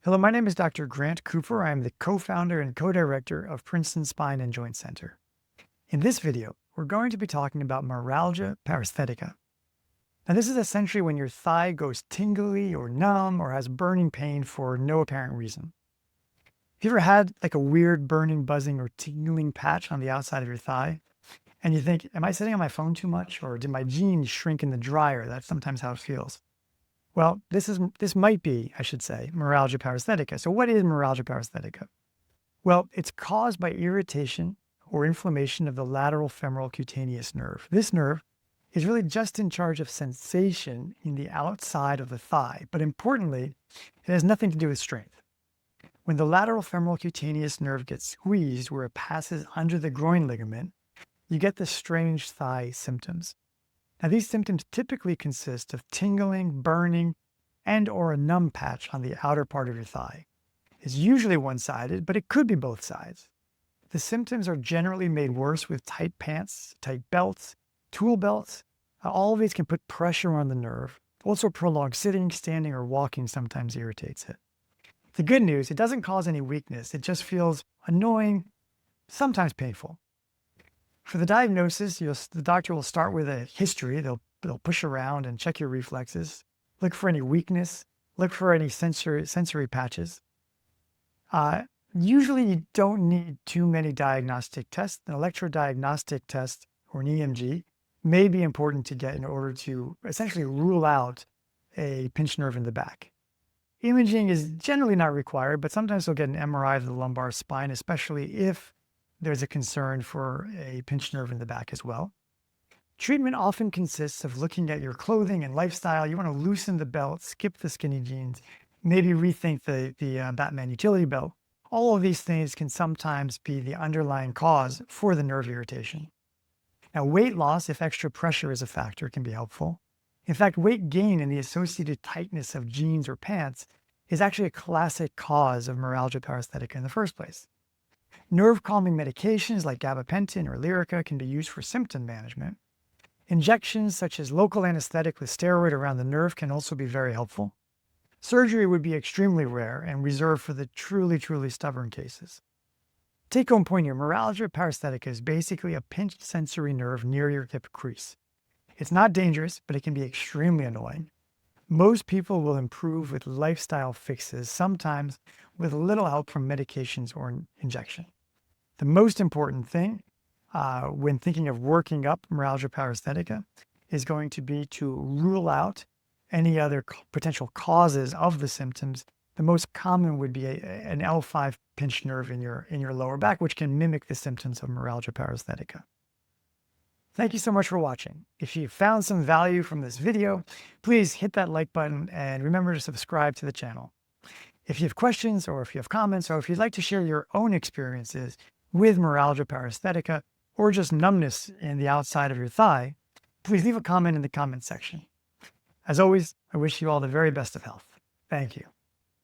Hello, my name is Dr. Grant Cooper. I am the co-founder and co-director of Princeton Spine and Joint Center. In this video, we're going to be talking about Meralgia Paresthetica. Now, this is essentially when your thigh goes tingly or numb or has burning pain for no apparent reason. Have you ever had like a weird burning, buzzing, or tingling patch on the outside of your thigh? And you think, am I sitting on my phone too much? Or did my jeans shrink in the dryer? That's sometimes how it feels. Well, this might be, I should say, Meralgia Paresthetica. So what is Meralgia Paresthetica? Well, it's caused by irritation or inflammation of the lateral femoral cutaneous nerve. This nerve is really just in charge of sensation in the outside of the thigh, but importantly, it has nothing to do with strength. When the lateral femoral cutaneous nerve gets squeezed where it passes under the groin ligament, you get the strange thigh symptoms. Now, these symptoms typically consist of tingling, burning, and or a numb patch on the outer part of your thigh. It's usually one-sided, but it could be both sides. The symptoms are generally made worse with tight pants, tight belts, tool belts. All of these can put pressure on the nerve. Also, prolonged sitting, standing, or walking sometimes irritates it. The good news, it doesn't cause any weakness. It just feels annoying, sometimes painful. For the diagnosis, the doctor will start with a history. They'll push around and check your reflexes, look for any weakness, look for any sensory patches. Usually you don't need too many diagnostic tests. An electrodiagnostic test or an EMG may be important to get in order to essentially rule out a pinched nerve in the back. Imaging is generally not required, but sometimes they'll get an MRI of the lumbar spine, especially if there's a concern for a pinched nerve in the back as well. Treatment often consists of looking at your clothing and lifestyle. You want to loosen the belt, skip the skinny jeans, maybe rethink the Batman utility belt. All of these things can sometimes be the underlying cause for the nerve irritation. Now, weight loss, if extra pressure is a factor, can be helpful. In fact, weight gain and the associated tightness of jeans or pants is actually a classic cause of Meralgia Paresthetica in the first place. Nerve calming medications like gabapentin or Lyrica can be used for symptom management. Injections such as local anesthetic with steroid around the nerve can also be very helpful. Surgery would be extremely rare and reserved for the truly stubborn cases. Take home point here, Meralgia Paresthetica is basically a pinched sensory nerve near your hip crease. It's not dangerous, but it can be extremely annoying. Most people will improve with lifestyle fixes, sometimes with little help from medications or injection. The most important thing when thinking of working up Meralgia Paresthetica is going to be to rule out any other potential causes of the symptoms. The most common would be an L5 pinched nerve in your lower back, which can mimic the symptoms of Meralgia Paresthetica. Thank you so much for watching. If you found some value from this video, please hit that like button and remember to subscribe to the channel. If you have questions or if you have comments or if you'd like to share your own experiences with Meralgia Paresthetica or just numbness in the outside of your thigh, please leave a comment in the comment section. As always, I wish you all the very best of health. Thank you.